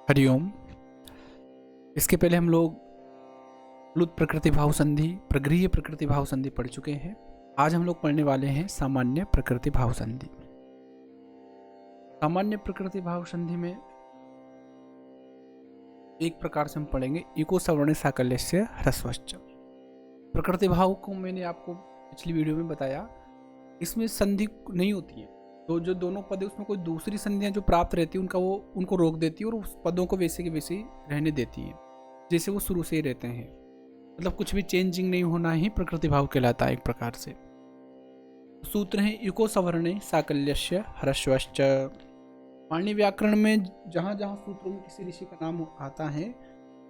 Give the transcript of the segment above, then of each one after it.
हरिओम। इसके पहले हम लोग प्लुत प्रकृति भाव संधि, प्रगृह्य प्रकृति भाव संधि पढ़ चुके हैं। आज हम लोग पढ़ने वाले हैं सामान्य प्रकृति भाव संधि। सामान्य प्रकृति भाव संधि में एक प्रकार से हम पढ़ेंगे इको सवर्णे साकल्यस्य ह्रस्वश्च। प्रकृति भाव को मैंने आपको पिछली वीडियो में बताया, इसमें संधि नहीं होती है, तो जो दोनों पद है उसमें कोई दूसरी संधियां जो प्राप्त रहती है उनको रोक देती है और उस पदों को वैसे के वैसे ही रहने देती है जैसे वो शुरू से ही रहते हैं। मतलब कुछ भी चेंजिंग नहीं होना ही प्रकृति भाव कहलाता है एक प्रकार से। सूत्र है इको सवर्णे साकल्यस्य ह्रस्वश्च। पाणिनि व्याकरण में जहाँ जहाँ सूत्रों में किसी ऋषि का नाम आता है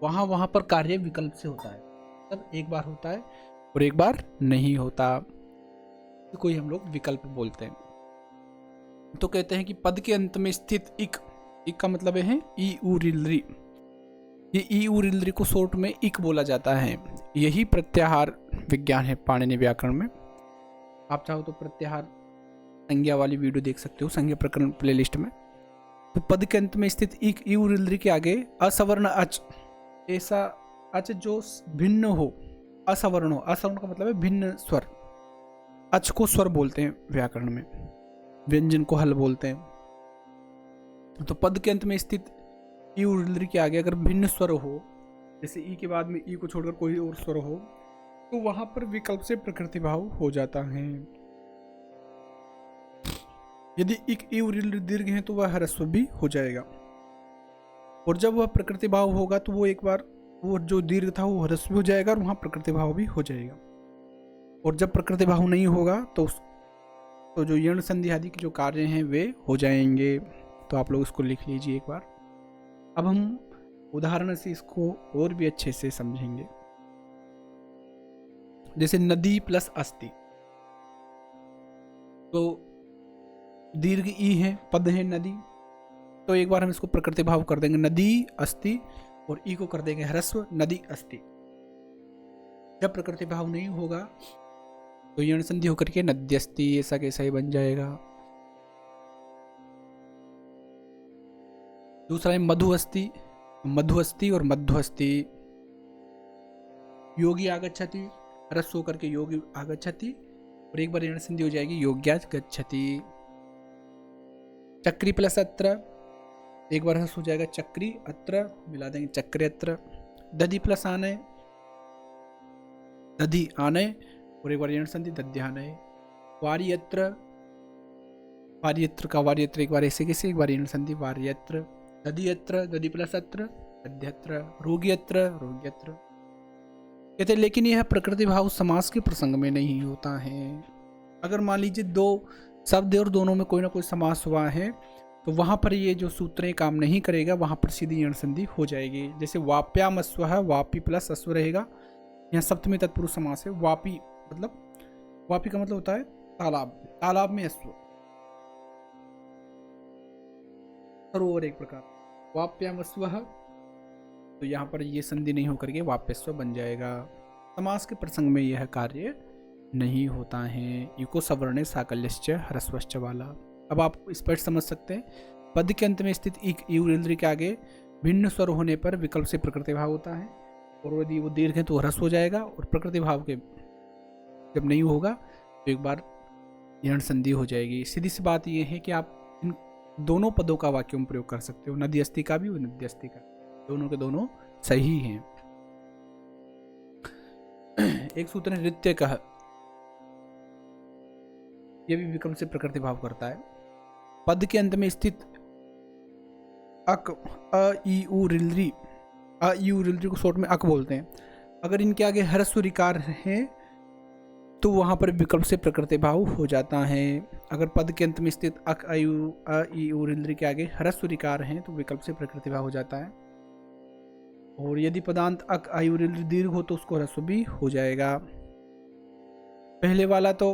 वहाँ वहाँ पर कार्य विकल्प से होता है, मतलब एक बार होता है और एक बार नहीं होता, तो कोई हम लोग विकल्प बोलते हैं। तो कहते हैं कि पद के अंत में स्थित इक का मतलब है ई उ रिलरी। ये ई उ रिलरी को शॉर्ट में इक बोला जाता है। यही प्रत्याहार विज्ञान है पाणिनि व्याकरण में। आप चाहो तो प्रत्याहार संज्ञा वाली वीडियो देख सकते हो, संज्ञा प्रकरण प्लेलिस्ट में। तो पद के अंत में स्थित इक ई उ रिलरी के आगे असवर्ण अच, ऐसा अच जो भिन्न हो, असवर्ण हो। असवर्ण का मतलब है भिन्न स्वर। अच को स्वर बोलते हैं व्याकरण में, व्यंजन को हल बोलते हैं। तो पद के अंत में स्थित ई उर्लरी के आगे अगर भिन्न स्वर हो, जैसे ई के बाद में ई को छोड़कर कोई और स्वर हो, तो वहां पर विकल्प से प्रकृति भाव हो जाता है। यदि इक ई उर्लरी दीर्घ है तो वह ह्रस्व भी हो जाएगा, और जब वह प्रकृति भाव होगा तो वो एक बार वो जो दीर्घ था वो ह्रस्व हो जाएगा और वहां प्रकृति भाव भी हो जाएगा। और जब प्रकृति भाव नहीं होगा तो जो यण संधि आदि के जो कार्य हैं वे हो जाएंगे। तो आप लोग इसको लिख लीजिए एक बार। अब हम उदाहरण से इसको और भी अच्छे से समझेंगे। जैसे नदी प्लस अस्थि, तो दीर्घ ई है, पद है नदी, तो एक बार हम इसको प्रकृति भाव कर देंगे नदी अस्थि, और ई को कर देंगे ह्रस्व नदी अस्थि। जब प्रकृति भाव नहीं होगा तो यण संधि होकर के नद्यस्ति ऐसा कैसा ही बन जाएगा। दूसरा है मधुअस्ति, मधुअस्ति और मध्वस्ति। योगी आगच्छति, ह्रस्व होकर के योगी आगच्छति, और एक बार यण संधि हो जाएगी योग्या गच्छति। चक्री प्लस अत्र, एक बार ह्रस्व हो जाएगा चक्री, अत्र मिला देंगे चक्रेत्र। दधि प्लस आनय, दधि आनय, और एक बार यण संधि दध्यानय। वार्यत्र, वार्यत्र का वार्यत्र एक बार ऐसे कैसे, एक बार यण संधि वार्यत्र। दधियत्र, दधि प्लस अत्र दध्यत्र। रोग्यत्र, रोग्यत्र। कहते लेकिन यह प्रकृति भाव समास के प्रसंग में नहीं होता है। अगर मान लीजिए दो शब्द और दोनों में कोई ना कोई समास हुआ है तो वहां पर ये जो सूत्र काम नहीं करेगा, वहां पर सीधी यण संधि हो जाएगी। जैसे वाप्यामस्व, वापी प्लस अश्व रहेगा, यहाँ सप्तमी तत्पुरुष समास है। वापी मतलब, वापी का मतलब होता है तालाब, तालाब में अश्व, सरोवर एक प्रकार। वाप्यामस्व, तो यहाँ पर ये संधि नहीं होकर के वाप्यस्व बन जाएगा। समास के प्रसंग में यह कार्य नहीं होता है, इको सवर्णे साकल्यश्च ह्रस्वश्च वाला। अब आप स्पष्ट समझ सकते हैं। पद के अंत में स्थित इक ई उर्लरी के आगे भिन्न स्वर होने पर विकल्प से प्रकृति भाव होता है, और यदि वो दीर्घ है तो ह्रस्व हो जाएगा, और प्रकृति भाव के जब नहीं होगा तो एक बार यण संधि हो जाएगी। सीधी सी बात यह है कि आप इन दोनों पदों का वाक्यों में प्रयोग कर सकते हो, नदी अस्थि का भी और नद्यस्ति का, दोनों के दोनों सही हैं। एक सूत्र है नृत्य कह, यह भी विकल्प से प्रकृति भाव करता है। पद के अंत में स्थित अक, अ ई उ रिलरी, अ ई उ रिलरी को शॉर्ट में अक बोलते हैं। अगर इनके आगे ह्रस्व रिकार है तो वहां पर विकल्प से प्रकृति भाव हो जाता है। अगर पद के अंत में स्थित अक आयु अ ई उ रिलरी के आगे ह्रस्व रिकार है तो विकल्प से प्रकृति भाव हो जाता है। और यदि पदांत अक आयु रिलरी दीर्घ हो तो उसको ह्रस्व भी हो जाएगा। पहले वाला तो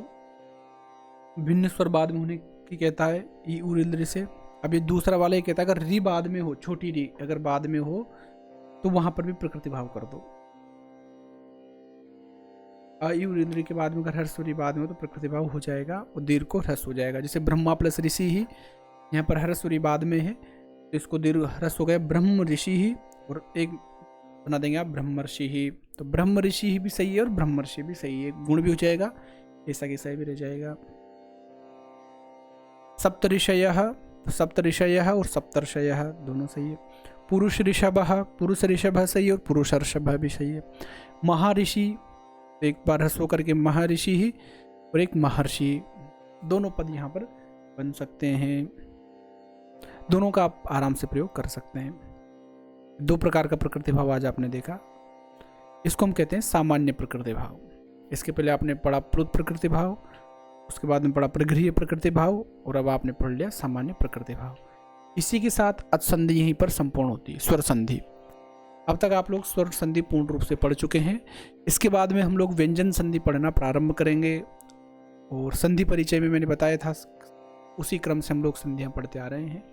भिन्न स्वर बाद में होने की कहता है ई उ रिलरी से। अब ये दूसरा वाला ये कहता है अगर री बाद में हो, छोटी री अगर बाद में हो तो वहां पर भी प्रकृति भाव कर दो। आयु के बाद में अगर ह्रस्व बाद में हो तो प्रकृति भाव हो जाएगा और दीर्घ को ह्रस्व हो जाएगा। जैसे ब्रह्मा प्लस ऋषि ही यहाँ पर ह्रस्व बाद में है, तो इसको दीर्घ ह्रस्व हो गया ब्रह्म ऋषि ही, और एक बना देंगे आप ब्रह्मर्षि ही। तो ब्रह्म ऋषि ही भी सही है और ब्रह्मर्षि भी सही है, गुण भी हो जाएगा, ऐसा कैसा भी रह जाएगा। सप्तऋषयः, सप्तऋषयः और सप्तर्षयः दोनों सही है। पुरुष ऋषभः, पुरुष ऋषभ सही है और पुरुष ऋषभ भी सही है। महर्षि, एक बार ह्रस्व करके महर्षि ही और एक महर्षि, दोनों पद यहाँ पर बन सकते हैं। दोनों का आप आराम से प्रयोग कर सकते हैं। दो प्रकार का प्रकृति भाव आज आपने देखा, इसको हम कहते हैं सामान्य प्रकृति भाव। इसके पहले आपने पढ़ा प्लुत प्रकृति भाव, उसके बाद में पढ़ा प्रगृह्य प्रकृति भाव, और अब आपने पढ़ लिया सामान्य प्रकृति भाव। इसी के साथ अच संधि यहीं पर संपूर्ण होती है, स्वर संधि। अब तक आप लोग स्वर संधि पूर्ण रूप से पढ़ चुके हैं। इसके बाद में हम लोग व्यंजन संधि पढ़ना प्रारंभ करेंगे, और संधि परिचय में मैंने बताया था उसी क्रम से हम लोग संधियां पढ़ते आ रहे हैं।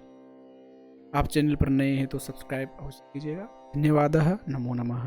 आप चैनल पर नए हैं तो सब्सक्राइब अवश्य कीजिएगा। धन्यवाद। नमो नमः।